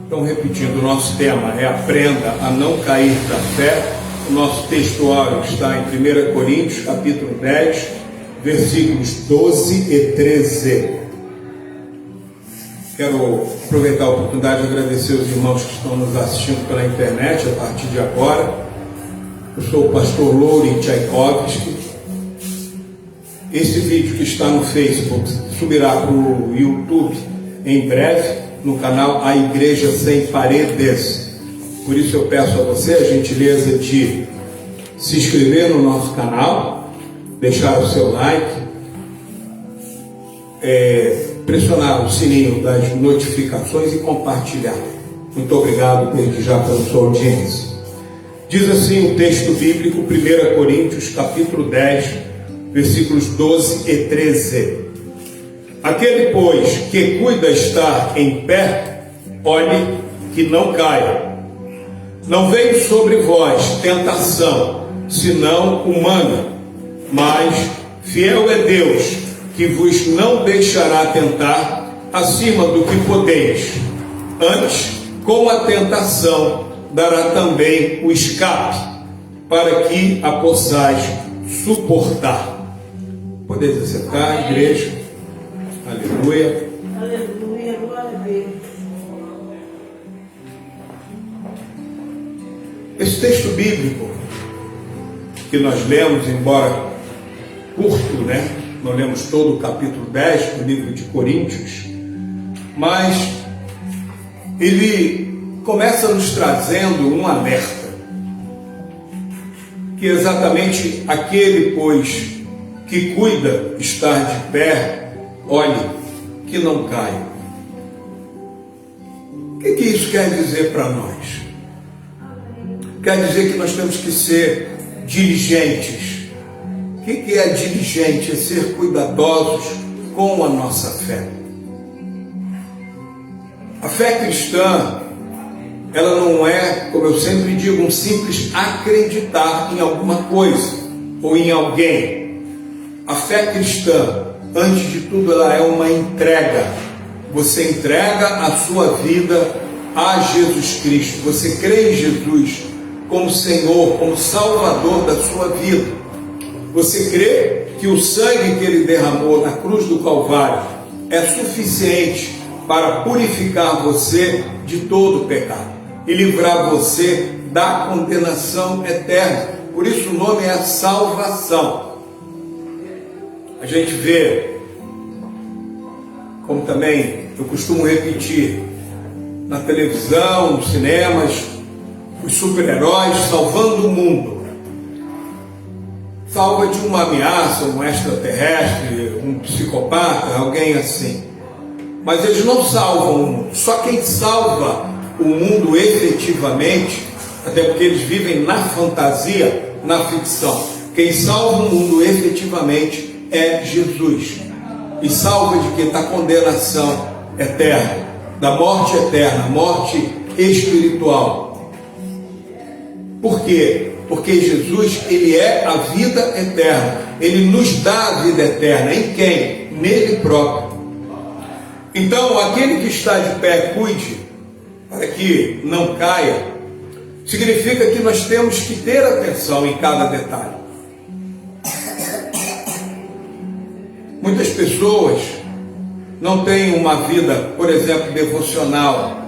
Então, repetindo, o nosso tema é Aprenda a não cair da fé. O nosso textuário está em 1 Coríntios, capítulo 10, versículos 12 e 13. Quero aproveitar a oportunidade de agradecer os irmãos que estão nos assistindo pela internet a partir de agora. Eu sou o pastor Louri Tchaikovsky. Esse vídeo que está no Facebook subirá para o YouTube em breve, no canal A Igreja Sem Paredes. Por isso eu peço a você a gentileza de se inscrever no nosso canal, deixar o seu like, pressionar o sininho das notificações e compartilhar. Muito obrigado desde já pela sua audiência. Diz assim o texto bíblico, 1 Coríntios capítulo 10, versículos 12 e 13. Aquele, pois, que cuida estar em pé, olhe que não caia. Não veio sobre vós tentação, senão humana, mas fiel é Deus, que vos não deixará tentar acima do que podeis. Antes, com a tentação, dará também o escape, para que a possais suportar. Podeis acertar, igreja? Aleluia. Aleluia, glória a Deus. Esse texto bíblico que nós lemos, embora curto, não lemos todo o capítulo 10 do livro de Coríntios, mas ele começa nos trazendo um alerta, que é exatamente aquele, pois, que cuida estar de pé, olhe que não caia. O que isso quer dizer para nós? Quer dizer que nós temos que ser diligentes. O que é diligente? É ser cuidadosos com a nossa fé. A fé cristã, ela não é, como eu sempre digo, um simples acreditar em alguma coisa ou em alguém. A fé cristã, antes de tudo, ela é uma entrega. Você entrega a sua vida a Jesus Cristo. Você crê em Jesus como Senhor, como Salvador da sua vida. Você crê que o sangue que Ele derramou na cruz do Calvário é suficiente para purificar você de todo pecado e livrar você da condenação eterna. Por isso o nome é salvação. A gente vê, como também eu costumo repetir, na televisão, nos cinemas, os super-heróis salvando o mundo. Salva de uma ameaça, um extraterrestre, um psicopata, alguém assim. Mas eles não salvam o mundo. Só quem salva o mundo efetivamente, até porque eles vivem na fantasia, na ficção. Quem salva o mundo efetivamente é Jesus. E salva de quem? Da condenação eterna, da morte eterna, morte espiritual. Por quê? Porque Jesus, Ele é a vida eterna. Ele nos dá a vida eterna. Em quem? Nele próprio. Então, aquele que está de pé, cuide, para que não caia, significa que nós temos que ter atenção em cada detalhe. Muitas pessoas não têm uma vida, por exemplo, devocional.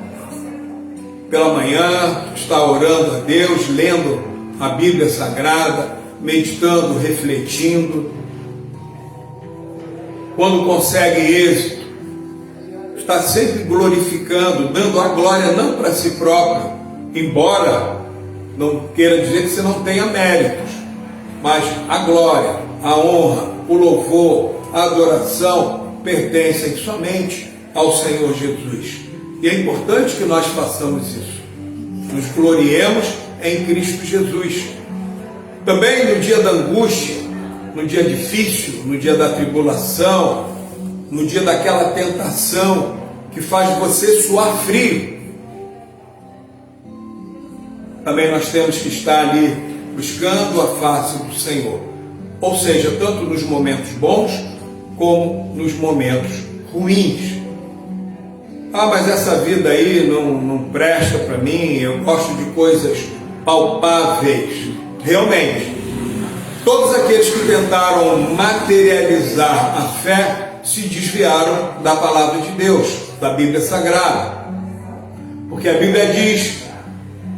Pela manhã, está orando a Deus, lendo a Bíblia Sagrada, meditando, refletindo. Quando consegue êxito, está sempre glorificando, dando a glória não para si próprio, embora não queira dizer que você não tenha méritos, mas a glória, a honra, o louvor, a adoração pertencem somente ao Senhor Jesus. E é importante que nós façamos isso. Nos gloriemos em Cristo Jesus. Também no dia da angústia, no dia difícil, no dia da tribulação, no dia daquela tentação que faz você suar frio, também nós temos que estar ali buscando a face do Senhor. Ou seja, tanto nos momentos bons como nos momentos ruins. Ah, mas essa vida aí não presta para mim, eu gosto de coisas palpáveis. Realmente, todos aqueles que tentaram materializar a fé se desviaram da palavra de Deus, da Bíblia Sagrada. Porque a Bíblia diz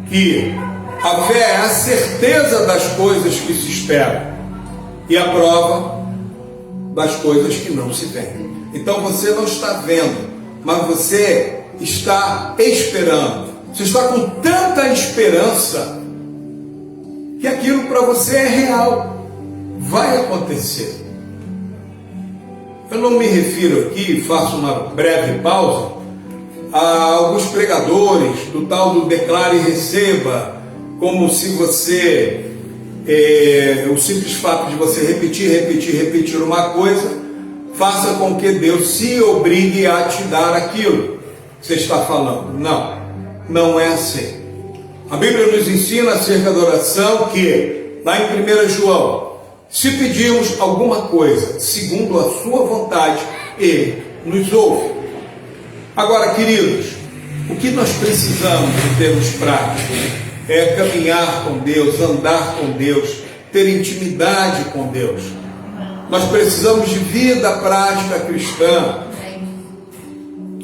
que a fé é a certeza das coisas que se esperam e a prova das coisas que não se veem. Então você não está vendo, mas você está esperando. Você está com tanta esperança que aquilo para você é real, vai acontecer. Eu não me refiro aqui, faço uma breve pausa, a alguns pregadores do tal do declare e receba, como se você, o simples fato de você repetir uma coisa, faça com que Deus se obrigue a te dar aquilo que você está falando. Não é assim. A Bíblia nos ensina acerca da oração que, lá em 1 João, se pedirmos alguma coisa segundo a sua vontade, Ele nos ouve. Agora, queridos, o que nós precisamos em termos práticos é caminhar com Deus, andar com Deus, ter intimidade com Deus. Nós precisamos de vida prática cristã.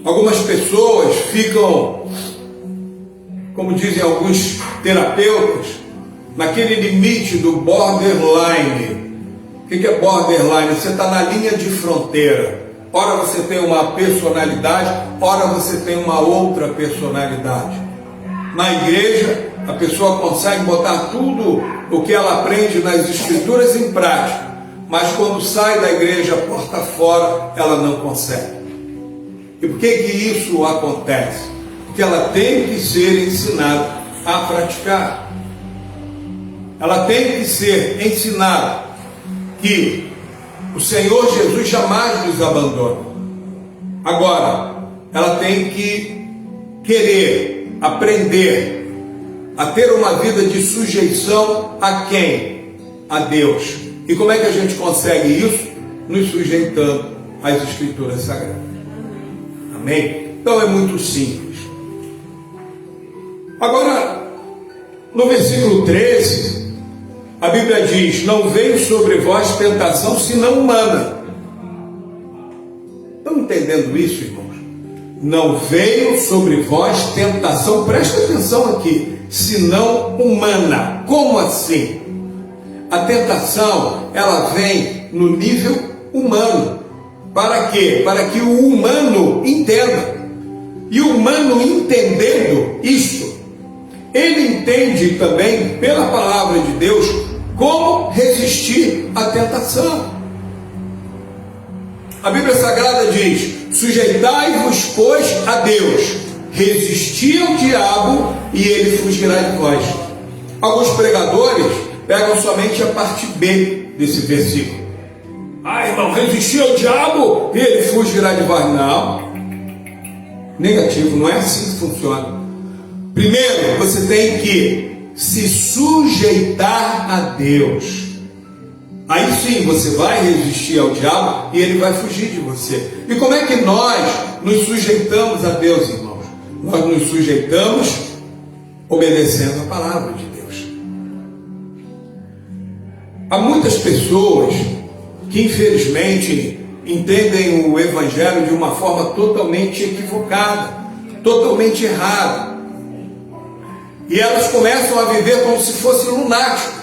Algumas pessoas ficam, como dizem alguns terapeutas, naquele limite do borderline. O que é borderline? Você está na linha de fronteira. Ora você tem uma personalidade, ora você tem uma outra personalidade. Na igreja, a pessoa consegue botar tudo o que ela aprende nas escrituras em prática, mas quando sai da igreja, porta fora, ela não consegue. E por que isso acontece? Porque ela tem que ser ensinada a praticar. Ela tem que ser ensinada que o Senhor Jesus jamais nos abandona. Agora, ela tem que querer, aprender a ter uma vida de sujeição a quem? A Deus. E como é que a gente consegue isso? Nos sujeitando às Escrituras Sagradas. Amém? Então é muito simples. Agora, no versículo 13, a Bíblia diz: não veio sobre vós tentação senão humana. Estão entendendo isso, irmãos? Não veio sobre vós tentação, presta atenção aqui, senão humana. Como assim? A tentação, ela vem no nível humano. Para quê? Para que o humano entenda. E o humano entendendo isso, ele entende também, pela palavra de Deus, como resistir à tentação. A Bíblia Sagrada diz: sujeitai-vos, pois, a Deus, resisti ao diabo e ele fugirá de vós. Alguns pregadores pegam somente a parte B desse versículo. Ah, irmão, resistir ao diabo e ele fugirá de vós. Não. Negativo, não é assim que funciona. Primeiro, você tem que se sujeitar a Deus. Aí sim você vai resistir ao diabo e ele vai fugir de você. E como é que nós nos sujeitamos a Deus, irmãos? Nós nos sujeitamos obedecendo a palavra de Deus. Há muitas pessoas que infelizmente entendem o Evangelho de uma forma totalmente equivocada, totalmente errada. E elas começam a viver como se fossem lunáticos.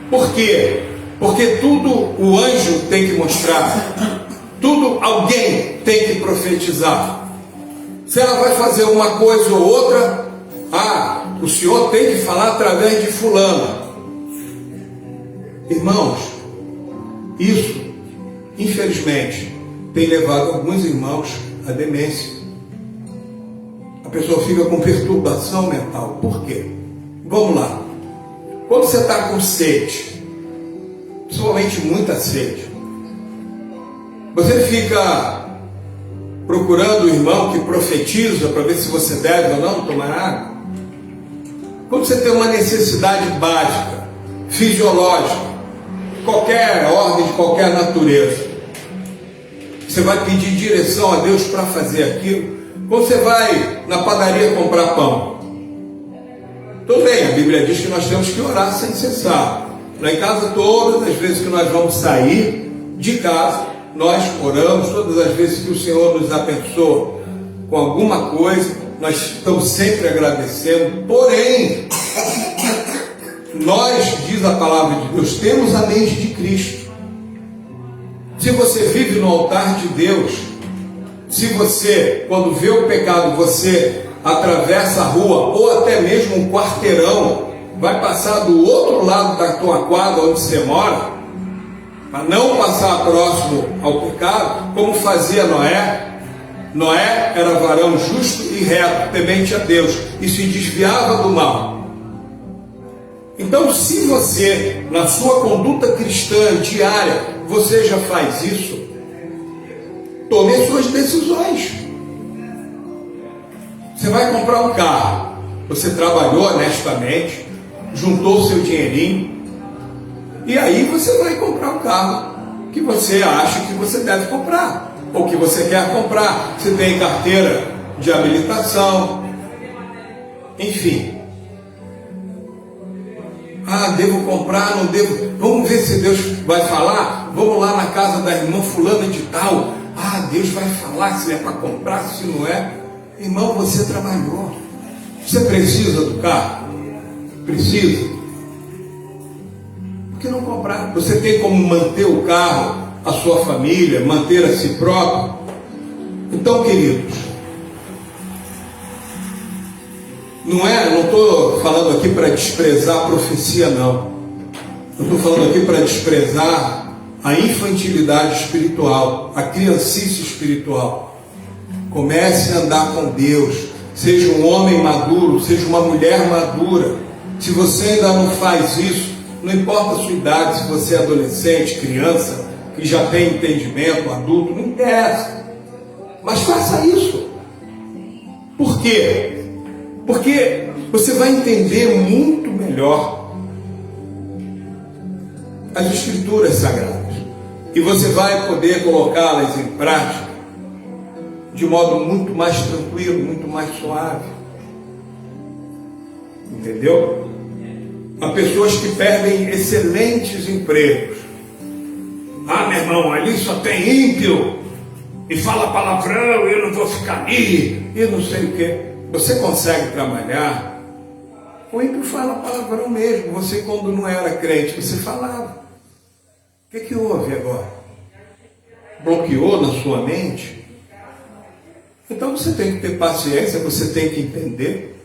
Por quê? Porque tudo o anjo tem que mostrar, tudo alguém tem que profetizar. Se ela vai fazer uma coisa ou outra, o senhor tem que falar através de fulano. Irmãos, isso, infelizmente, tem levado alguns irmãos à demência. A pessoa fica com perturbação mental. Por quê? Vamos lá. Quando você está com sede, principalmente muita sede, você fica procurando o irmão que profetiza para ver se você deve ou não tomar água. Quando você tem uma necessidade básica, fisiológica, qualquer ordem, de qualquer natureza. Você vai pedir direção a Deus para fazer aquilo. Quando você vai na padaria comprar pão, tudo bem, a Bíblia diz que nós temos que orar sem cessar. Lá em casa, todas as vezes que nós vamos sair de casa, nós oramos. Todas as vezes que o Senhor nos abençoa com alguma coisa, nós estamos sempre agradecendo. Porém, nós, diz a palavra de Deus, temos a mente de Cristo. Se você vive no altar de Deus, se você, quando vê o pecado, você atravessa a rua, ou até mesmo um quarteirão, vai passar do outro lado da tua quadra onde você mora, para não passar próximo ao pecado, como fazia Noé. Noé era varão justo e reto, temente a Deus, e se desviava do mal. Então, se você, na sua conduta cristã diária, você já faz isso, tome as suas decisões. Você vai comprar um carro, você trabalhou honestamente, juntou seu dinheirinho, e aí você vai comprar um carro que você acha que você deve comprar, ou que você quer comprar. Você tem carteira de habilitação, enfim. Devo comprar, não devo? Vamos ver se Deus vai falar. Vamos lá na casa da irmã fulana de tal. Deus vai falar se é para comprar, se não é. Irmão, você trabalhou. Você precisa do carro? Precisa. Por que não comprar? Você tem como manter o carro, a sua família, manter a si próprio. Então, queridos, não estou falando aqui para desprezar a profecia, não. Eu estou falando aqui para desprezar a infantilidade espiritual, a criancice espiritual. Comece a andar com Deus. Seja um homem maduro, seja uma mulher madura. Se você ainda não faz isso, não importa a sua idade, se você é adolescente, criança, que já tem entendimento, adulto, não interessa. Mas faça isso. Por quê? Porque você vai entender muito melhor as Escrituras Sagradas. E você vai poder colocá-las em prática de modo muito mais tranquilo, muito mais suave. Entendeu? Há pessoas que perdem excelentes empregos. Meu irmão, ali só tem ímpio, e fala palavrão, eu não vou ficar ali, e não sei o quê. Você consegue trabalhar? O ímpio fala palavrão mesmo. Você, quando não era crente, você falava. O que houve agora? Bloqueou na sua mente? Então você tem que ter paciência, você tem que entender.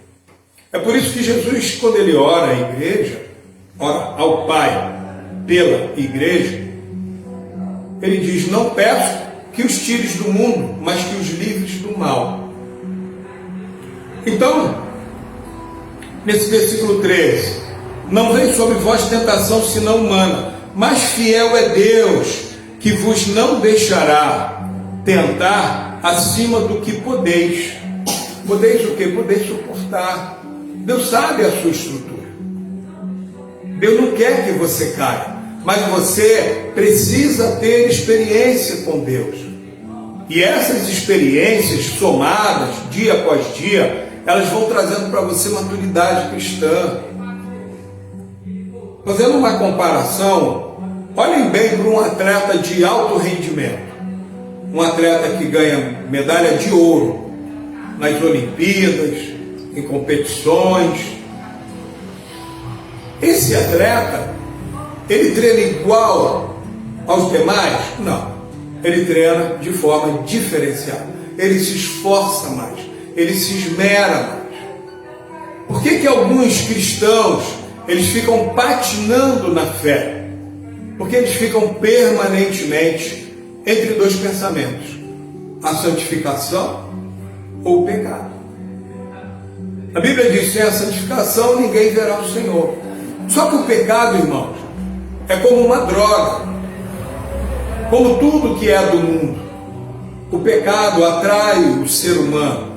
É por isso que Jesus, quando ele ora à igreja, ora ao Pai pela igreja, ele diz: não peço que os tires do mundo, mas que os livres do mal. Então, nesse versículo 13, não vem sobre vós tentação senão humana, mas fiel é Deus, que vos não deixará tentar acima do que podeis. Podeis o quê? Podeis suportar. Deus sabe a sua estrutura. Deus não quer que você caia, mas você precisa ter experiência com Deus. E essas experiências somadas, dia após dia, elas vão trazendo para você maturidade cristã. Fazendo uma comparação, olhem bem para um atleta de alto rendimento. Um atleta que ganha medalha de ouro nas Olimpíadas, em competições. Esse atleta, ele treina igual aos demais? Não. Ele treina de forma diferenciada. Ele se esforça mais. Ele se esmera mais. Por que alguns cristãos, eles ficam patinando na fé? Porque eles ficam permanentemente entre dois pensamentos: a santificação ou o pecado. A Bíblia diz: sem a santificação ninguém verá o Senhor. Só que o pecado, irmãos, é como uma droga, como tudo que é do mundo. O pecado atrai o ser humano.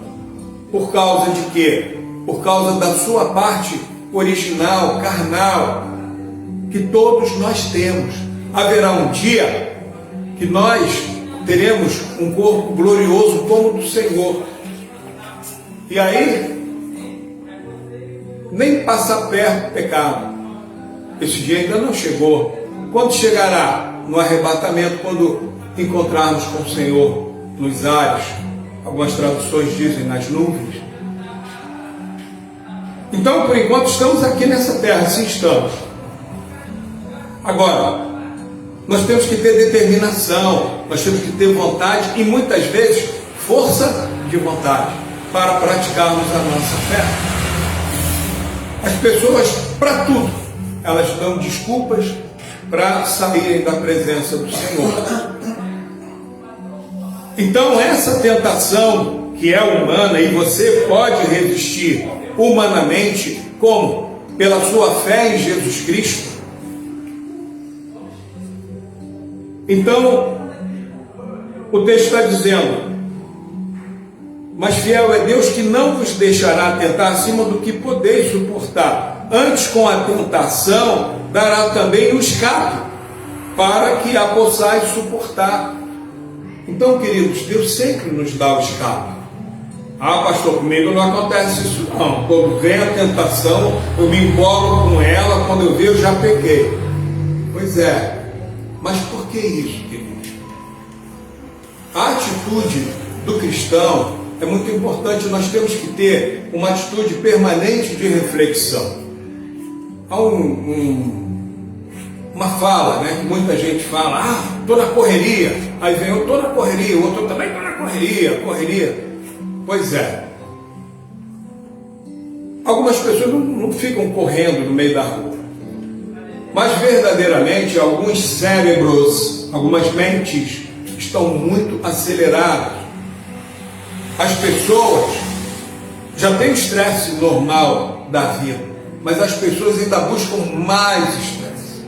Por causa de quê? Por causa da sua parte original, carnal, que todos nós temos. haverá um dia que nós teremos um corpo glorioso como o do Senhor. E aí, nem passa perto do pecado. Esse dia ainda não chegou. Quando chegará? No arrebatamento, quando encontrarmos com o Senhor nos ares. Algumas traduções dizem nas nuvens. Então, por enquanto, estamos aqui nessa terra, sim estamos. Agora, nós temos que ter determinação, nós temos que ter vontade e muitas vezes força de vontade para praticarmos a nossa fé. As pessoas, para tudo, elas dão desculpas para saírem da presença do Senhor. Então essa tentação que é humana e você pode resistir humanamente, como? Pela sua fé em Jesus Cristo. Então, o texto está dizendo: mas fiel é Deus que não vos deixará tentar acima do que podeis suportar. Antes, com a tentação, dará também o escape, para que a possais suportar. Então, queridos, Deus sempre nos dá o escape. Ah, pastor, comigo não acontece isso não. Quando vem a tentação, eu me embolo com ela, quando eu ver, eu já peguei. Pois é. Mas por que isso, queridos? A atitude do cristão é muito importante. Nós temos que ter uma atitude permanente de reflexão. Há uma fala, né, que muita gente fala: estou na correria. Aí vem: eu estou na correria. O outro também: estou na correria. Pois é. Algumas pessoas não ficam correndo no meio da rua. Mas verdadeiramente alguns cérebros, algumas mentes estão muito aceleradas. As pessoas já têm o estresse normal da vida, mas as pessoas ainda buscam mais estresse.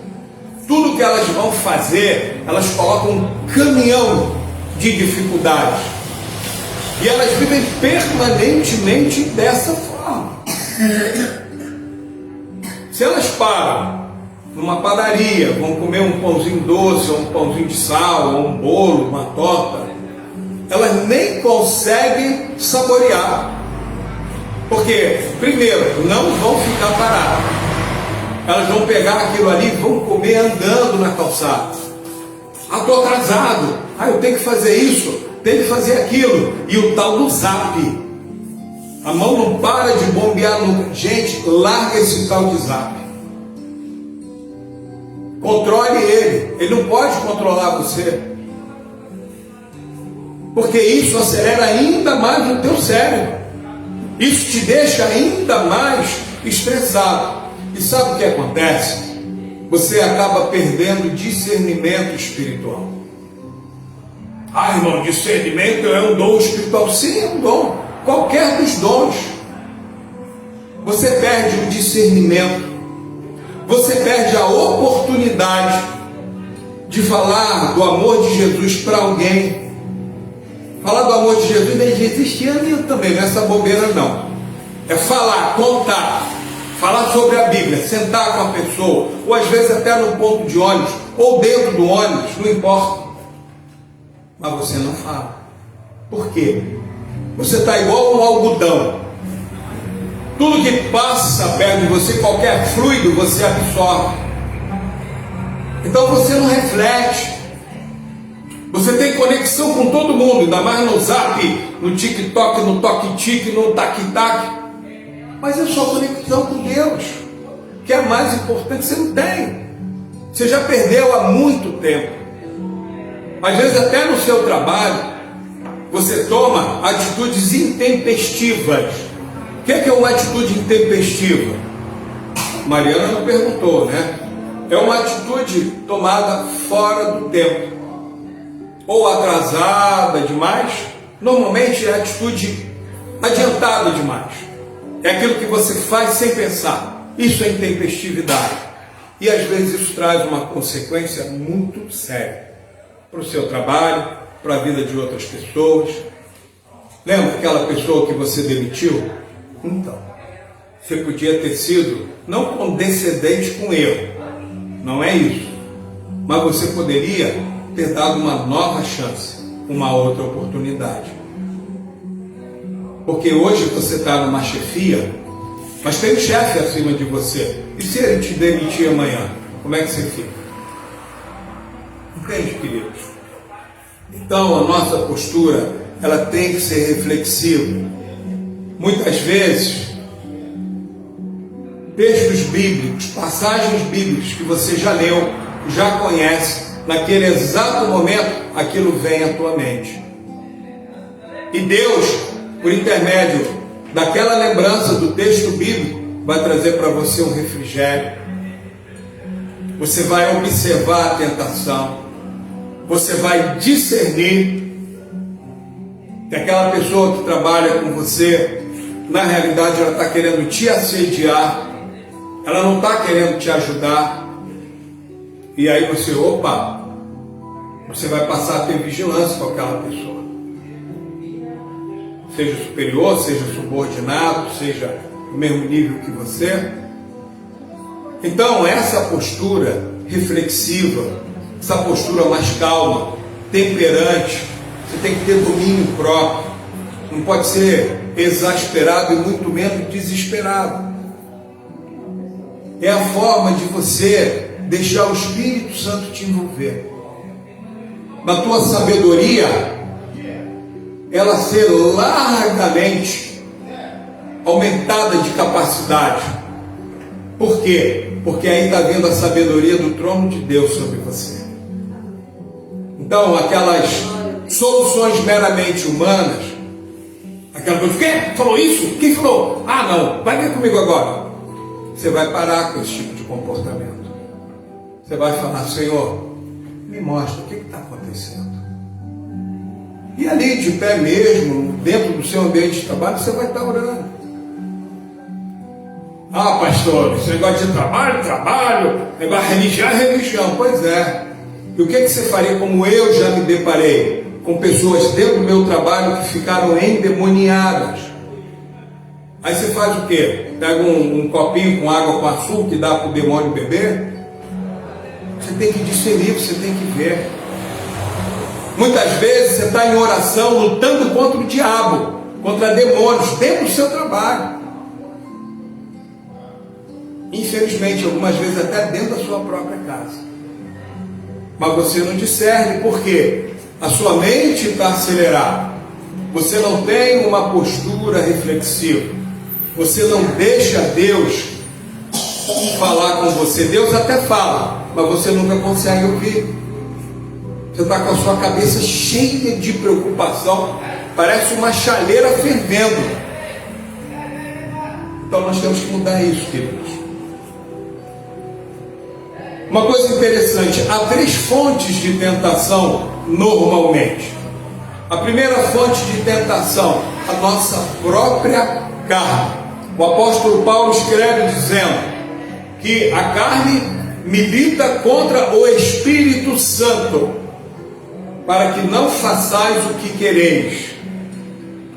Tudo que elas vão fazer, elas colocam um caminhão de dificuldades. E elas vivem permanentemente dessa forma. Se elas param numa padaria, vão comer um pãozinho doce, ou um pãozinho de sal, ou um bolo, uma torta, elas nem conseguem saborear. Porque, primeiro, não vão ficar paradas. Elas vão pegar aquilo ali e vão comer andando na calçada. Estou atrasado. Eu tenho que fazer isso, tenho que fazer aquilo. E o tal do zap. A mão não para de bombear nunca. Gente, larga esse tal de zap. Controle ele não pode controlar você, porque isso acelera ainda mais o teu cérebro, isso te deixa ainda mais estressado. E sabe o que acontece? Você acaba perdendo discernimento espiritual. Irmão, discernimento é um dom espiritual. Sim, é um dom, qualquer dos dons. Você perde o discernimento. Você perde a oportunidade de falar do amor de Jesus para alguém. Falar do amor de Jesus, nem Jesus te ama e eu também, não é essa bobeira não. É falar, contar, falar sobre a Bíblia, sentar com a pessoa, ou às vezes até no ponto de ônibus, ou dentro do ônibus, não importa. Mas você não fala. Por quê? Você está igual um algodão. Tudo que passa perto de você, qualquer fluido, você absorve. Então você não reflete. Você tem conexão com todo mundo, ainda mais no zap, no TikTok, no toque-tique, no tac-tac. Mas é só conexão com Deus, que é mais importante. Você não tem. Você já perdeu há muito tempo. Às vezes até no seu trabalho, você toma atitudes intempestivas. O que é uma atitude intempestiva? Mariana não perguntou, né? É uma atitude tomada fora do tempo, ou atrasada demais. Normalmente é atitude adiantada demais. É aquilo que você faz sem pensar. Isso é intempestividade. E às vezes isso traz uma consequência muito séria para o seu trabalho, para a vida de outras pessoas. Lembra aquela pessoa que você demitiu? Então, você podia ter sido não condescendente com erro, não é isso, mas você poderia ter dado uma nova chance, uma outra oportunidade. Porque hoje você está numa chefia, mas tem um chefe acima de você. E se ele te demitir amanhã, como é que você fica? Entende, queridos? Então a nossa postura, ela tem que ser reflexiva. Muitas vezes, textos bíblicos, passagens bíblicas que você já leu, já conhece, naquele exato momento, aquilo vem à tua mente. E Deus, por intermédio daquela lembrança do texto bíblico, vai trazer para você um refrigério. Você vai observar a tentação. Você vai discernir que aquela pessoa que trabalha com você, na realidade ela está querendo te assediar, ela não está querendo te ajudar. E aí você vai passar a ter vigilância com aquela pessoa. Seja superior, seja subordinado, seja do mesmo nível que você. Então essa postura reflexiva, essa postura mais calma, temperante, você tem que ter domínio próprio. Não pode ser exasperado e muito menos desesperado. É a forma de você deixar o Espírito Santo te envolver. Na tua sabedoria, ela ser largamente aumentada de capacidade. Por quê? Porque aí está vindo a sabedoria do trono de Deus sobre você. Então, aquelas soluções meramente humanas, aquela coisa, quem falou isso? Quem falou? Ah, não, vai ver comigo agora. Você vai parar com esse tipo de comportamento. Você vai falar, Senhor, me mostra o que está acontecendo. E ali, de pé mesmo, dentro do seu ambiente de trabalho, você vai estar orando. Ah, pastor, esse negócio de trabalho, negócio de religião é religião. Pois é. E o que você faria, como eu já me deparei, com pessoas dentro do meu trabalho que ficaram endemoniadas? Aí você faz o quê? Pega um copinho com água com açúcar e dá para o demônio beber? Você tem que discernir, você tem que ver. Muitas vezes você está em oração lutando contra o diabo, contra demônios, dentro do seu trabalho. Infelizmente, algumas vezes até dentro da sua própria casa. Mas você não discerne, por quê? A sua mente está acelerada. Você não tem uma postura reflexiva. Você não deixa Deus falar com você. Deus até fala, mas você nunca consegue ouvir. Você está com a sua cabeça cheia de preocupação, parece uma chaleira fervendo. Então nós temos que mudar isso, queridos. Uma coisa interessante, há 3 fontes de tentação normalmente. A primeira fonte de tentação, a nossa própria carne. O apóstolo Paulo escreve dizendo que a carne milita contra o Espírito Santo, para que não façais o que quereis.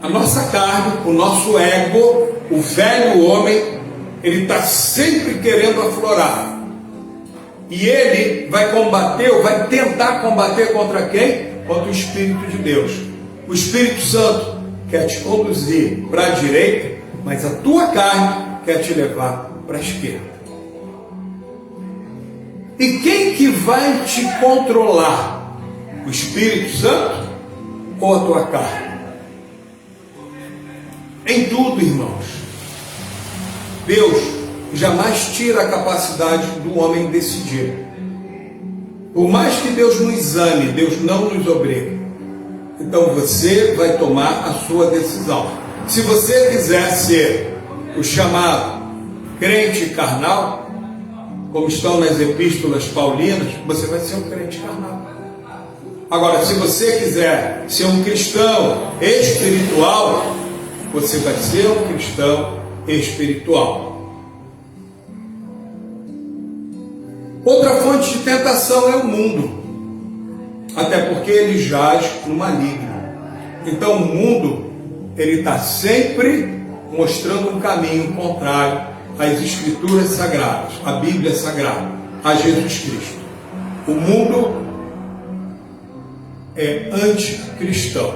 A nossa carne, o nosso ego, o velho homem, ele está sempre querendo aflorar. E ele vai combater, ou vai tentar combater contra quem? Contra o Espírito de Deus. O Espírito Santo quer te conduzir para a direita, mas a tua carne quer te levar para a esquerda. E quem que vai te controlar? O Espírito Santo ou a tua carne? Em tudo, irmãos, Deus jamais tira a capacidade do homem decidir. Por mais que Deus nos ame, Deus não nos obriga. Então você vai tomar a sua decisão. Se você quiser ser o chamado crente carnal, como estão nas epístolas paulinas, você vai ser um crente carnal. Agora, se você quiser ser um cristão espiritual, você vai ser um cristão espiritual. Outra fonte de tentação é o mundo, até porque ele jaz no maligno. Então o mundo, ele está sempre mostrando um caminho contrário às Escrituras Sagradas, à Bíblia Sagrada, a Jesus Cristo. O mundo é anticristão.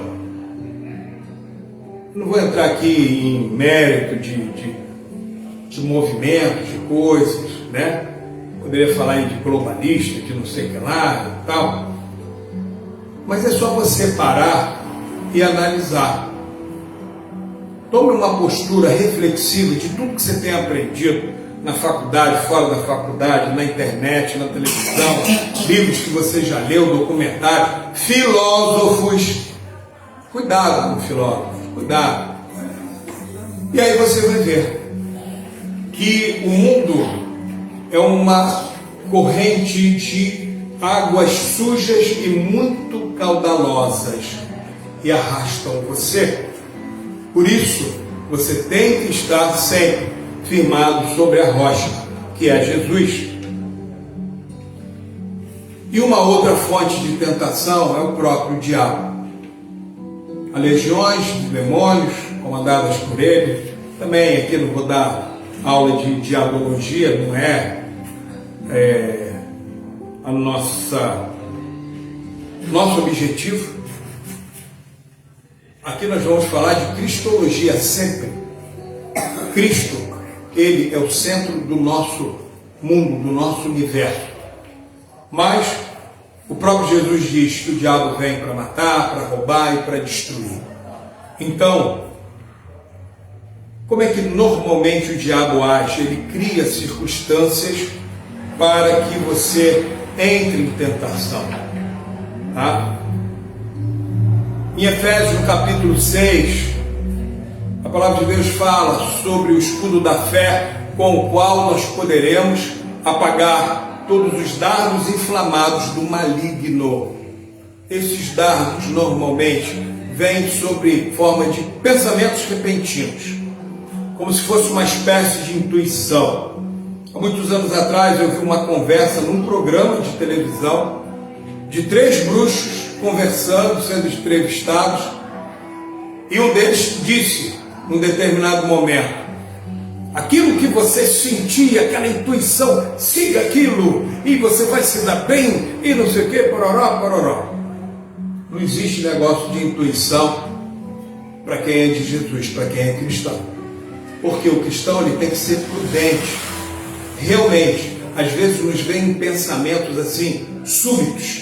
Não vou entrar aqui em mérito de movimentos, de coisas, né? Poderia falar aí de globalista, de não sei o que lá e tal. Mas é só você parar e analisar. Tome uma postura reflexiva de tudo que você tem aprendido na faculdade, fora da faculdade, na internet, na televisão, livros que você já leu, documentários, filósofos. Cuidado com filósofos, cuidado. E aí você vai ver que o mundo é uma corrente de águas sujas e muito caudalosas e arrastam você. Por isso, você tem que estar sempre firmado sobre a rocha, que é Jesus. E uma outra fonte de tentação é o próprio diabo. Há legiões de demônios comandadas por ele. Também aqui não vou dar aula de diabologia, não é nosso objetivo. Aqui nós vamos falar de cristologia sempre. Cristo, ele é o centro do nosso mundo, do nosso universo. Mas o próprio Jesus diz que o diabo vem para matar, para roubar e para destruir. Então, como é que normalmente o diabo age? Ele cria circunstâncias para que você entre em tentação. Tá? Em Efésios, no capítulo 6, a palavra de Deus fala sobre o escudo da fé, com o qual nós poderemos apagar todos os dardos inflamados do maligno. Esses dardos normalmente vêm sob forma de pensamentos repentinos, como se fosse uma espécie de intuição. Há muitos anos atrás eu vi uma conversa num programa de televisão de 3 bruxos conversando, sendo entrevistados, e um deles disse, num determinado momento, aquilo que você sentia, aquela intuição, siga aquilo, e você vai se dar bem, e não sei o que, pororó, pororó. Não existe negócio de intuição para quem é de Jesus, para quem é cristão. Porque o cristão ele tem que ser prudente. Realmente, às vezes nos vem pensamentos assim, súbitos.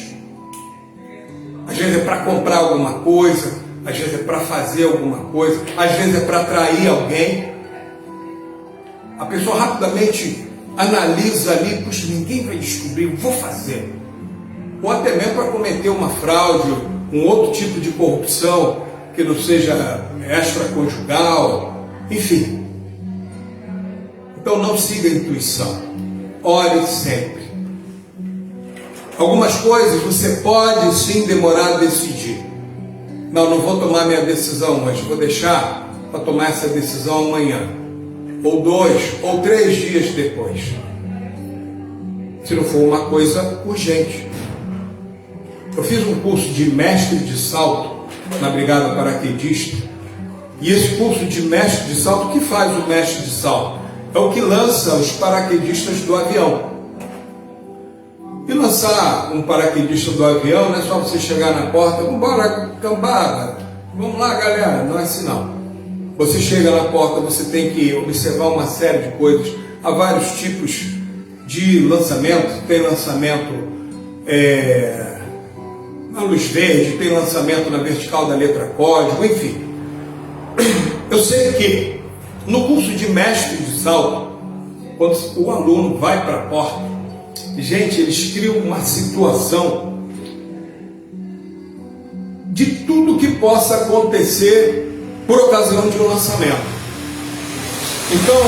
Às vezes é para comprar alguma coisa, às vezes é para fazer alguma coisa, às vezes é para atrair alguém. A pessoa rapidamente analisa ali, puxa, ninguém vai descobrir, eu vou fazer. Ou até mesmo para cometer uma fraude, um outro tipo de corrupção, que não seja extraconjugal, enfim. Então não siga a intuição, ore sempre. Algumas coisas você pode sim demorar a decidir. Não vou tomar minha decisão hoje, vou deixar para tomar essa decisão amanhã, ou 2 ou 3 dias depois, se não for uma coisa urgente. Eu fiz um curso de mestre de salto na Brigada Paraquedista, e esse curso de mestre de salto, o que faz o mestre de salto? É o que lança os paraquedistas do avião. E lançar um paraquedista do avião não é só você chegar na porta, vamos embora, cambada, vamos lá galera, não é assim não. Você chega na porta, você tem que observar uma série de coisas. Há vários tipos de lançamento, tem lançamento na luz verde, tem lançamento na vertical da letra código, enfim. Eu sei que no curso de mestre de salto, quando o aluno vai para a porta, gente, eles criam uma situação de tudo que possa acontecer por ocasião de um lançamento. Então,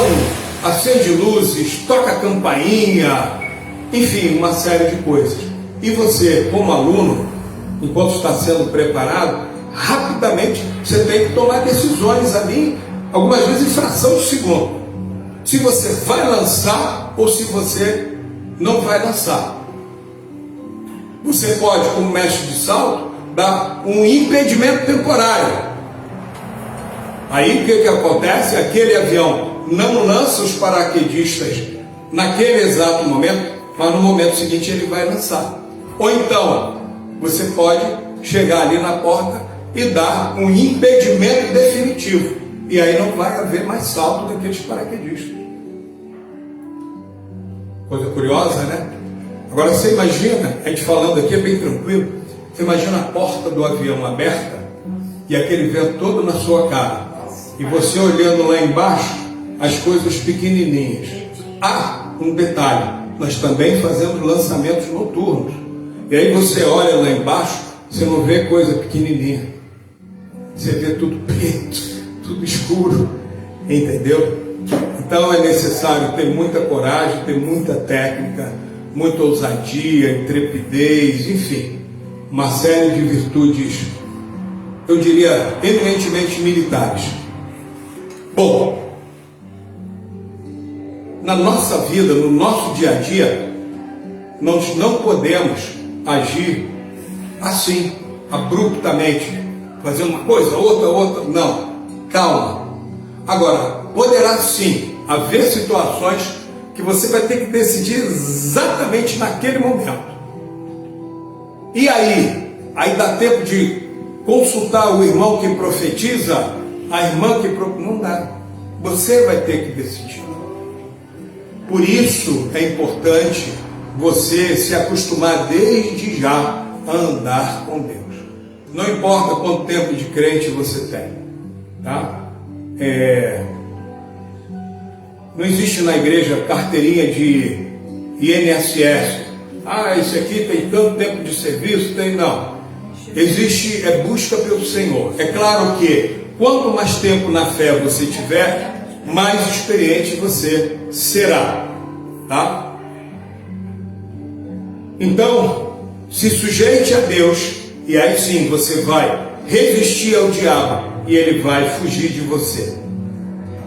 acende luzes, toca campainha, enfim, uma série de coisas. E você, como aluno, enquanto está sendo preparado, rapidamente você tem que tomar decisões ali, algumas vezes em fração de segundo. Se você vai lançar ou se você não vai lançar. Você pode, como mestre de salto, dar um impedimento temporário. Aí o que acontece? Aquele avião não lança os paraquedistas naquele exato momento, mas no momento seguinte ele vai lançar. Ou então, você pode chegar ali na porta e dar um impedimento definitivo. E aí não vai haver mais salto daqueles paraquedistas. Coisa curiosa, né? Agora você imagina, a gente falando aqui é bem tranquilo, você imagina a porta do avião aberta e aquele vento todo na sua cara. E você olhando lá embaixo, as coisas pequenininhas. Ah, um detalhe, nós também fazemos lançamentos noturnos. E aí você olha lá embaixo, você não vê coisa pequenininha. Você vê tudo preto, tudo escuro, entendeu? Então é necessário ter muita coragem, ter muita técnica, muita ousadia, intrepidez, enfim, uma série de virtudes, eu diria, eminentemente militares. Bom, na nossa vida, no nosso dia a dia, nós não podemos agir assim, abruptamente, fazer uma coisa, outra, não, calma. Agora, poderá sim haver situações que você vai ter que decidir exatamente naquele momento. E aí dá tempo de consultar o irmão que profetiza, a irmã que não dá. Você vai ter que decidir. Por isso é importante você se acostumar desde já a andar com Deus. Não importa quanto tempo de crente você tem, tá? Não existe na igreja carteirinha de INSS. Ah, esse aqui tem tanto tempo de serviço, tem não. Existe busca pelo Senhor. É claro que quanto mais tempo na fé você tiver, mais experiente você será, tá? Então, se sujeite a Deus e aí sim você vai resistir ao diabo e ele vai fugir de você.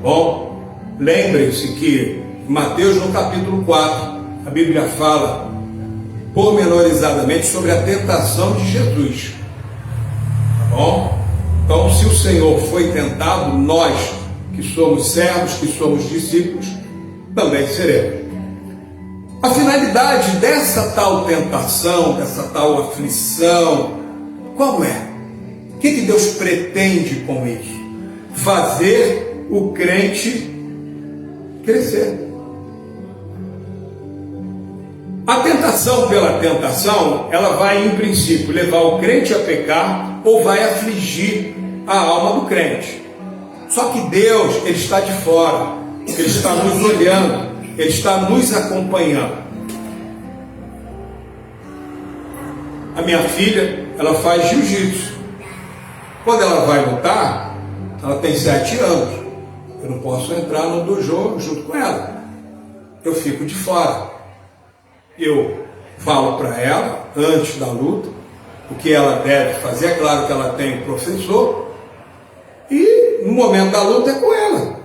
Bom, lembrem-se que em Mateus no capítulo 4, a Bíblia fala pormenorizadamente sobre a tentação de Jesus. Tá bom? Então, se o Senhor foi tentado, nós que somos servos, que somos discípulos, também seremos. A finalidade dessa tal tentação, dessa tal aflição, qual é? O que Deus pretende com isso? Fazer o crente crescer. A tentação pela tentação, ela vai em princípio levar o crente a pecar ou vai afligir a alma do crente. Só que Deus, Ele está de fora, Ele está nos olhando, Ele está nos acompanhando. A minha filha, ela faz jiu-jitsu. Quando ela vai lutar, ela tem 7 anos. Eu não posso entrar no dojo junto com ela. Eu fico de fora. Eu falo para ela, antes da luta, o que ela deve fazer. É claro que ela tem um professor. E no momento da luta é com ela.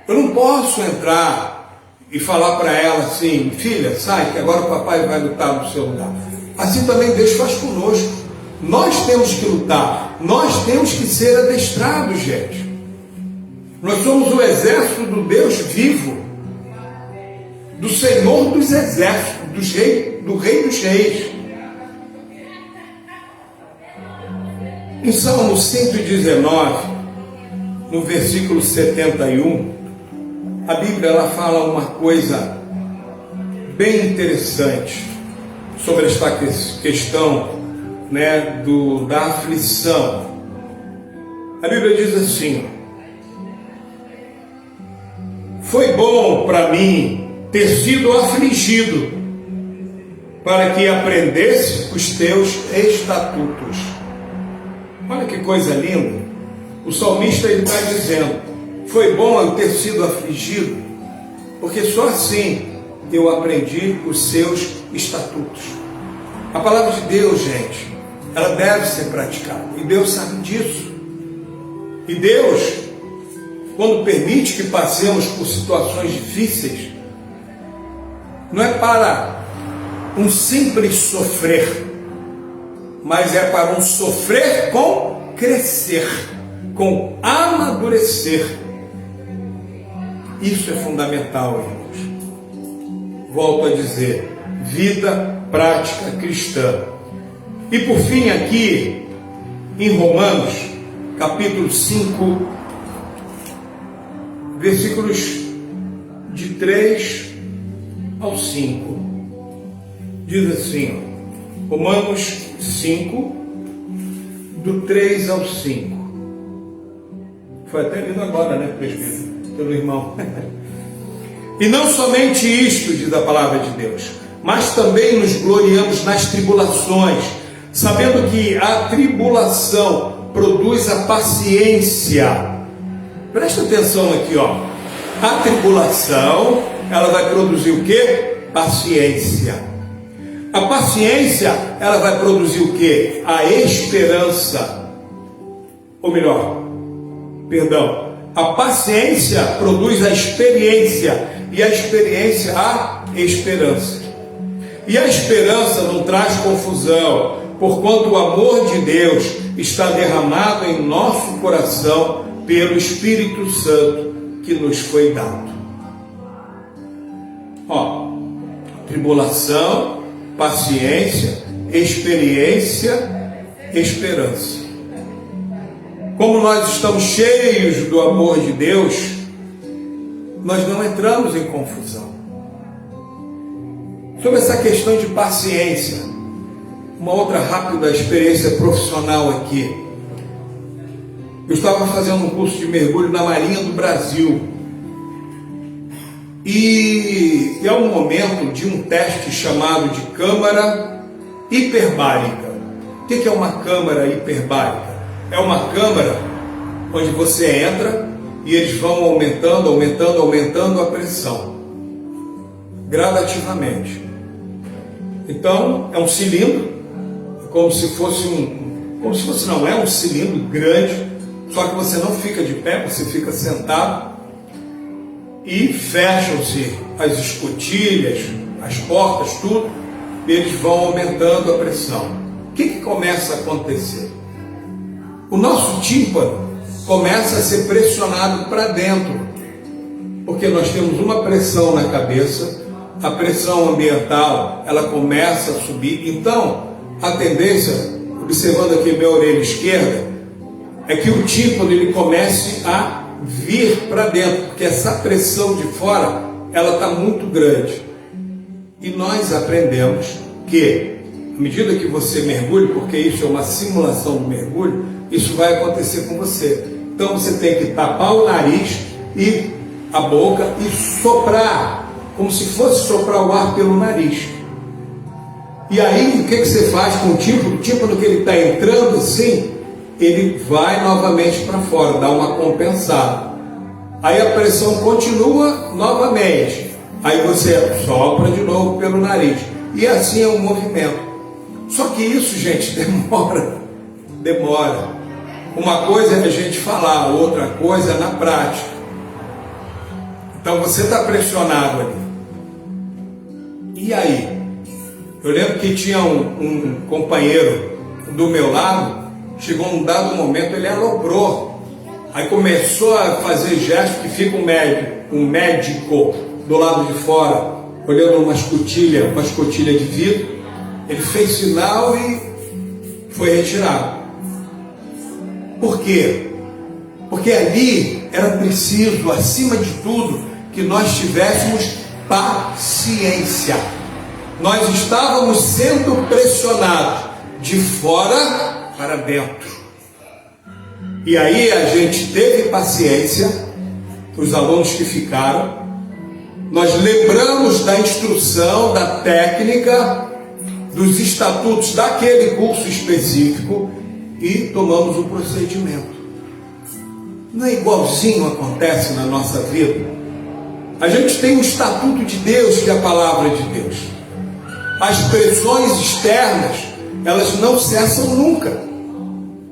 Eu não posso entrar e falar para ela assim: filha, sai que agora o papai vai lutar no seu lugar. Assim também Deus faz conosco. Nós temos que lutar. Nós temos que ser adestrados, gente. Nós somos o exército do Deus vivo, do Senhor dos exércitos, do Rei dos reis. Em Salmo 119, no versículo 71, a Bíblia ela fala uma coisa bem interessante sobre esta questão, né, da aflição. A Bíblia diz assim: foi bom para mim ter sido afligido, para que aprendesse os teus estatutos. Olha que coisa linda. O salmista ele está dizendo: foi bom eu ter sido afligido, porque só assim eu aprendi os seus estatutos. A palavra de Deus, gente, ela deve ser praticada, e Deus sabe disso. E Deus, quando permite que passemos por situações difíceis, não é para um simples sofrer, mas é para um sofrer com crescer, com amadurecer. Isso é fundamental, irmãos. Volto a dizer, vida prática cristã. E por fim, aqui em Romanos, capítulo 5, versículos de 3 ao 5, diz assim, Romanos 5, do 3 ao 5. Foi até lido agora, né, presbítero? Pelo irmão. E não somente isto, diz a palavra de Deus, mas também nos gloriamos nas tribulações, sabendo que a tribulação produz a paciência. Presta atenção aqui, ó. A tribulação, ela vai produzir o quê? Paciência. A paciência, ela vai produzir o quê? A esperança. Ou melhor, perdão, a paciência produz a experiência, e a experiência a esperança. E a esperança não traz confusão, porquanto o amor de Deus está derramado em nosso coração pelo Espírito Santo que nos foi dado. Ó, tribulação, paciência, experiência, esperança. Como nós estamos cheios do amor de Deus, nós não entramos em confusão. Sobre essa questão de paciência, uma outra rápida experiência profissional aqui. Eu estava fazendo um curso de mergulho na Marinha do Brasil. E é um momento de um teste chamado de câmara hiperbárica. O que é uma câmara hiperbárica? É uma câmara onde você entra e eles vão aumentando a pressão, gradativamente. Então, é um cilindro, como se fosse não, é um cilindro grande, só que você não fica de pé, você fica sentado, e fecham-se as escotilhas, as portas, tudo, e eles vão aumentando a pressão. O que começa a acontecer? O nosso tímpano começa a ser pressionado para dentro, porque nós temos uma pressão na cabeça, a pressão ambiental, ela começa a subir. Então, a tendência, observando aqui minha orelha esquerda, é que o tímpano ele comece a vir para dentro, porque essa pressão de fora, ela está muito grande. E nós aprendemos que, à medida que você mergulha, porque isso é uma simulação do mergulho, isso vai acontecer com você. Então você tem que tapar o nariz e a boca e soprar, como se fosse soprar o ar pelo nariz. E aí, o que você faz com o tímpano? O tímpano que ele está entrando assim, ele vai novamente para fora, dá uma compensada. Aí a pressão continua novamente. Aí você sopra de novo pelo nariz. E assim é o movimento. Só que isso, gente, demora. Uma coisa é a gente falar, outra coisa é na prática. Então você está pressionado ali. E aí? Eu lembro que tinha um companheiro do meu lado, chegou num dado momento, ele aloprou. Aí começou a fazer gestos que fica um médico do lado de fora, olhando uma escotilha de vidro. Ele fez sinal e foi retirado. Por quê? Porque ali era preciso, acima de tudo, que nós tivéssemos paciência. Nós estávamos sendo pressionados de fora para dentro. E aí a gente teve paciência, os alunos que ficaram, nós lembramos da instrução, da técnica, dos estatutos daquele curso específico e tomamos o procedimento. Não é igualzinho acontece na nossa vida? A gente tem um estatuto de Deus, que é a palavra de Deus. As pressões externas, elas não cessam nunca.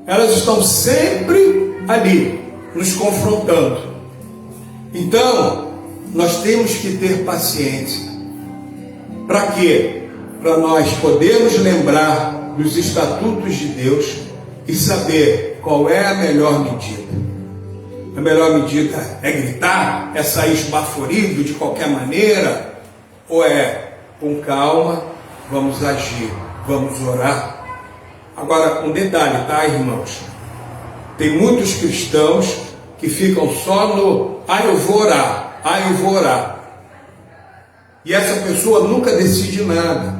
Elas estão sempre ali, nos confrontando. Então, nós temos que ter paciência. Para quê? Para nós podermos lembrar dos estatutos de Deus e saber qual é a melhor medida. A melhor medida é gritar, é sair esbaforido de qualquer maneira, ou é com calma, vamos agir, vamos orar. Agora, um detalhe, tá, irmãos? Tem muitos cristãos que ficam só no eu vou orar, eu vou orar. E essa pessoa nunca decide nada.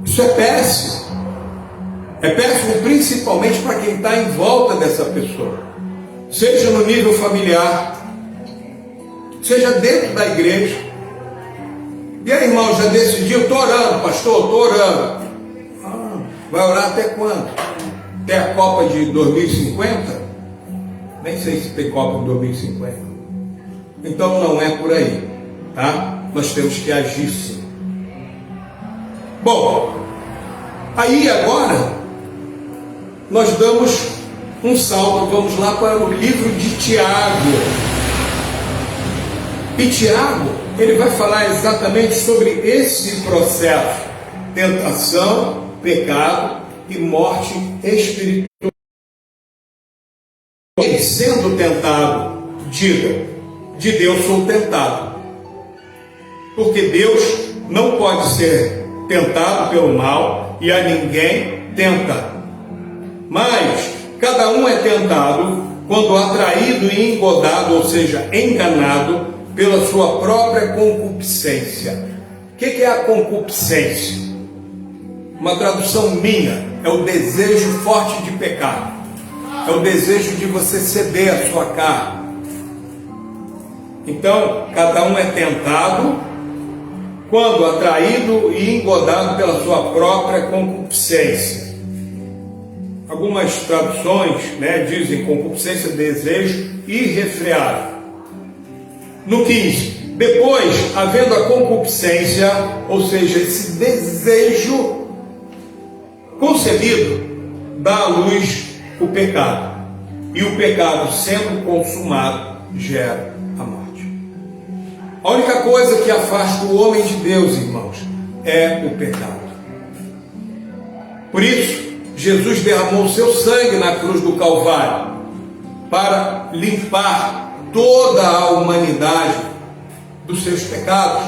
Isso é péssimo. É péssimo principalmente para quem está em volta dessa pessoa. Seja no nível familiar, seja dentro da igreja. E aí, irmão, já decidiu? Estou orando, pastor, estou orando. Vai orar até quando? Até a Copa de 2050? Nem sei se tem Copa de 2050. Então não é por aí, tá? Nós temos que agir sim. Bom, aí agora nós damos um salto, vamos lá para o livro de Tiago. E Tiago, ele vai falar exatamente sobre esse processo: tentação, pecado e morte espiritual. Ele sendo tentado, diga: de Deus sou tentado. Porque Deus não pode ser tentado pelo mal e a ninguém tenta. Mas cada um é tentado quando atraído e engodado, ou seja, enganado pela sua própria concupiscência. O que é a concupiscência? Uma tradução minha, é o desejo forte de pecar. É o desejo de você ceder a sua carne. Então, cada um é tentado quando atraído e engodado pela sua própria concupiscência. Algumas traduções, dizem concupiscência, desejo irrefreável. No 15, depois, havendo a concupiscência, ou seja, esse desejo concebido, dá à luz o pecado. E o pecado, sendo consumado, gera a morte. A única coisa que afasta o homem de Deus, irmãos, é o pecado. Por isso, Jesus derramou o seu sangue na cruz do Calvário para limpar toda a humanidade dos seus pecados.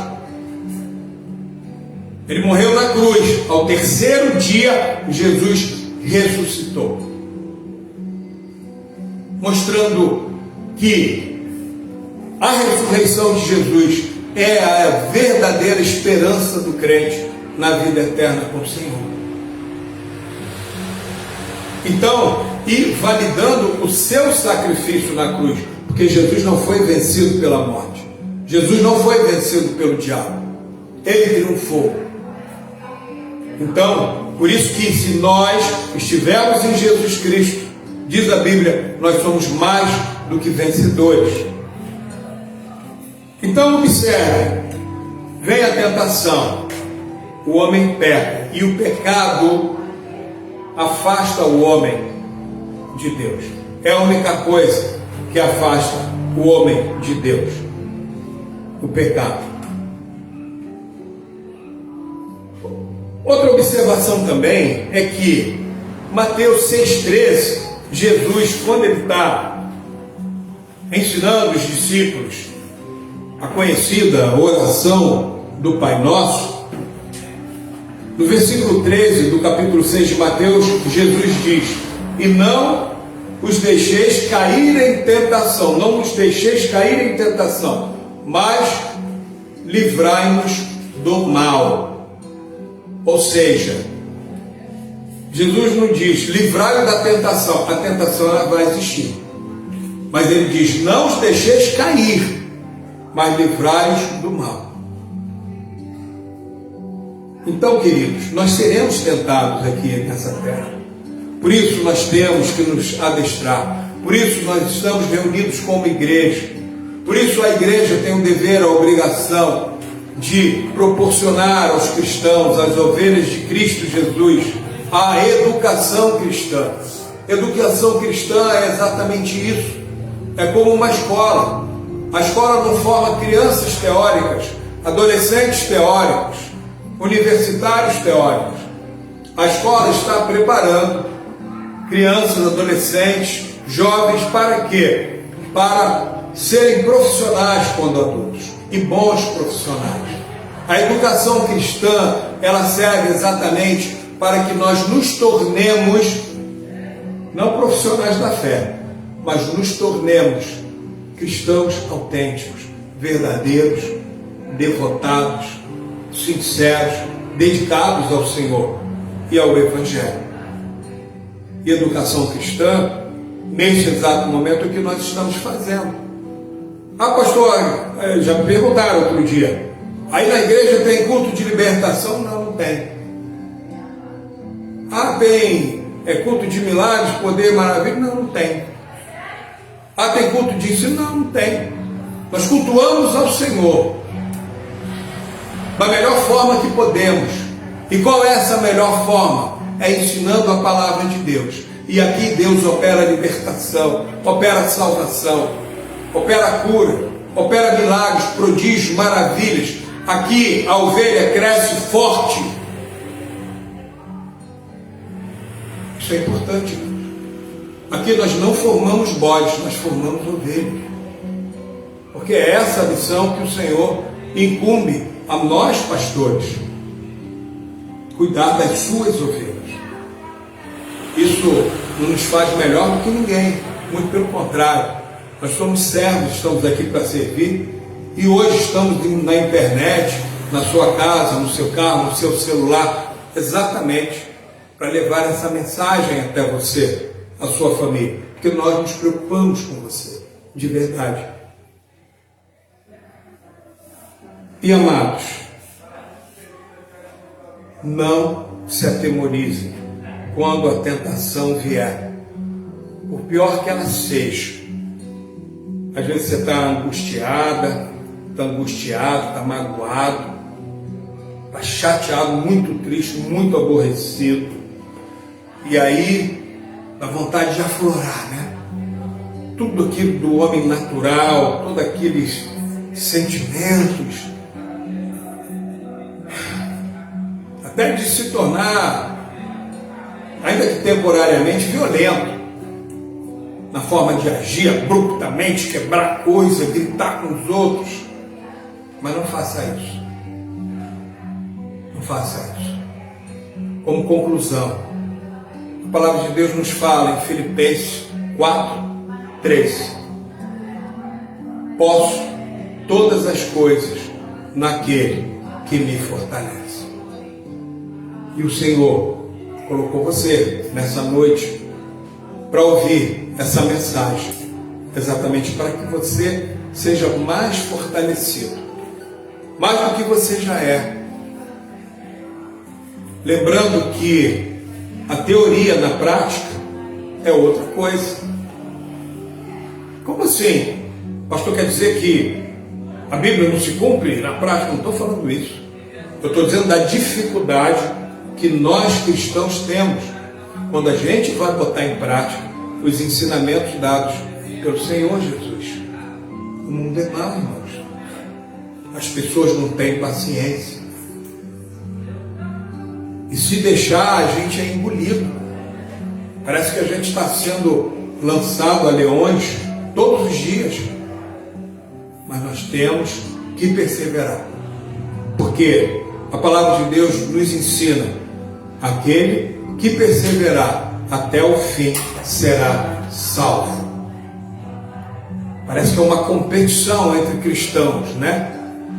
Ele morreu na cruz. Ao terceiro dia, Jesus ressuscitou, mostrando que a ressurreição de Jesus é a verdadeira esperança do crente na vida eterna com o Senhor. Então, e validando o seu sacrifício na cruz, porque Jesus não foi vencido pela morte, Jesus não foi vencido pelo diabo, ele triunfou. Então, por isso que se nós estivermos em Jesus Cristo, diz a Bíblia, nós somos mais do que vencedores. Então observe, vem a tentação, o homem peca, e o pecado afasta o homem de Deus. É a única coisa que afasta o homem de Deus, o pecado. Outra observação também é que Mateus 6,13, Jesus, quando ele está ensinando os discípulos a conhecida oração do Pai Nosso, no versículo 13 do capítulo 6 de Mateus, Jesus diz: e não os deixeis cair em tentação, não os deixeis cair em tentação, mas livrai-nos do mal. Ou seja, Jesus não diz livrai-o da tentação, a tentação ela vai existir, mas ele diz: não os deixeis cair, mas livrai-os do mal. Então, queridos, nós seremos tentados aqui nessa terra. Por isso nós temos que nos adestrar. Por isso nós estamos reunidos como igreja. Por isso a igreja tem o dever, a obrigação de proporcionar aos cristãos, às ovelhas de Cristo Jesus, a educação cristã. Educação cristã é exatamente isso. É como uma escola. A escola não forma crianças teóricas, adolescentes teóricos, universitários teóricos. A escola está preparando crianças, adolescentes, jovens para quê? Para serem profissionais quando adultos, e bons profissionais. A educação cristã, ela serve exatamente para que nós nos tornemos, não profissionais da fé, mas nos tornemos cristãos autênticos, verdadeiros, devotados, sinceros, dedicados ao Senhor e ao Evangelho. E educação cristã, neste exato momento, é o que nós estamos fazendo. Ah, pastor, já me perguntaram outro dia, aí na igreja tem culto de libertação? Não, não tem. Ah, tem culto de milagres, poder, maravilha? Não, não tem. Ah, tem culto de ensino? Não, não tem. Nós cultuamos ao Senhor da melhor forma que podemos. E qual é essa melhor forma? É ensinando a palavra de Deus. E aqui Deus opera libertação, opera salvação, opera cura, opera milagres, prodígios, maravilhas. Aqui a ovelha cresce forte. Isso é importante. Aqui nós não formamos bodes, nós formamos ovelhas. Porque é essa a missão que o Senhor incumbe a nós, pastores. Cuidar das suas ovelhas. Isso não nos faz melhor do que ninguém. Muito pelo contrário. Nós somos servos, estamos aqui para servir. E hoje estamos na internet, na sua casa, no seu carro, no seu celular, exatamente para levar essa mensagem até você, a sua família, porque nós nos preocupamos com você, de verdade. E amados, não se atemorize quando a tentação vier, por pior que ela seja. Às vezes você está angustiada, está angustiado, está magoado, está chateado, muito triste, muito aborrecido. E aí, dá vontade de aflorar, né? Tudo aquilo do homem natural, todos aqueles sentimentos, até de se tornar, ainda que temporariamente, violento, na forma de agir abruptamente, quebrar coisa, gritar com os outros. Mas não faça isso. Não faça isso. Como conclusão, a palavra de Deus nos fala em Filipenses 4:3. Posso todas as coisas naquele que me fortalece. E o Senhor colocou você nessa noite para ouvir essa mensagem, exatamente para que você seja mais fortalecido, mais do que você já é. Lembrando que a teoria na prática é outra coisa. Como assim? O pastor quer dizer que a Bíblia não se cumpre na prática? Não estou falando isso. Eu estou dizendo da dificuldade que nós cristãos temos quando a gente vai botar em prática os ensinamentos dados pelo Senhor Jesus. O mundo é mau, irmãos. As pessoas não têm paciência. E se deixar, a gente é engolido. Parece que a gente está sendo lançado a leões todos os dias. Mas nós temos que perseverar. Porque a palavra de Deus nos ensina: aquele que perseverar até o fim será salvo. Parece que é uma competição entre cristãos, né?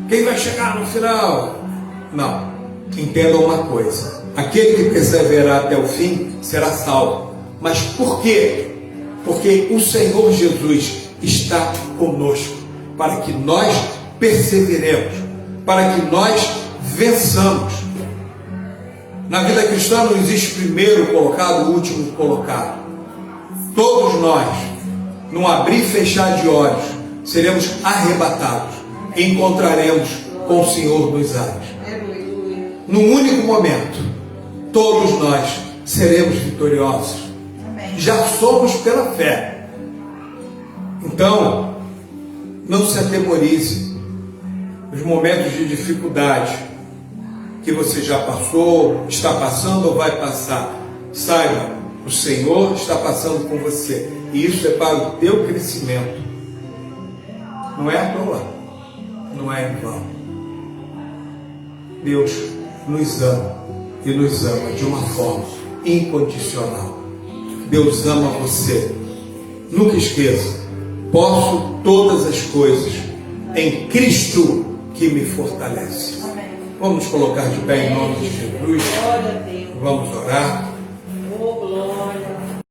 Quem vai chegar no final? Não. Entenda uma coisa: aquele que perseverar até o fim será salvo. Mas por quê? Porque o Senhor Jesus está conosco, para que nós perseveremos, para que nós vençamos. Na vida cristã não existe primeiro colocado, último colocado. Todos nós, num abrir e fechar de olhos, seremos arrebatados e encontraremos com o Senhor nos ares. Num único momento, todos nós seremos vitoriosos. Já somos pela fé. Então, não se atemorize. Os momentos de dificuldade que você já passou, está passando ou vai passar, saiba, o Senhor está passando com você. E isso é para o teu crescimento. Não é à toa. Não é em vão. Deus nos ama e nos ama de uma forma incondicional. Deus ama você. Nunca esqueça, posso todas as coisas em Cristo que me fortalece. Vamos colocar de pé em nome de Jesus. Vamos orar.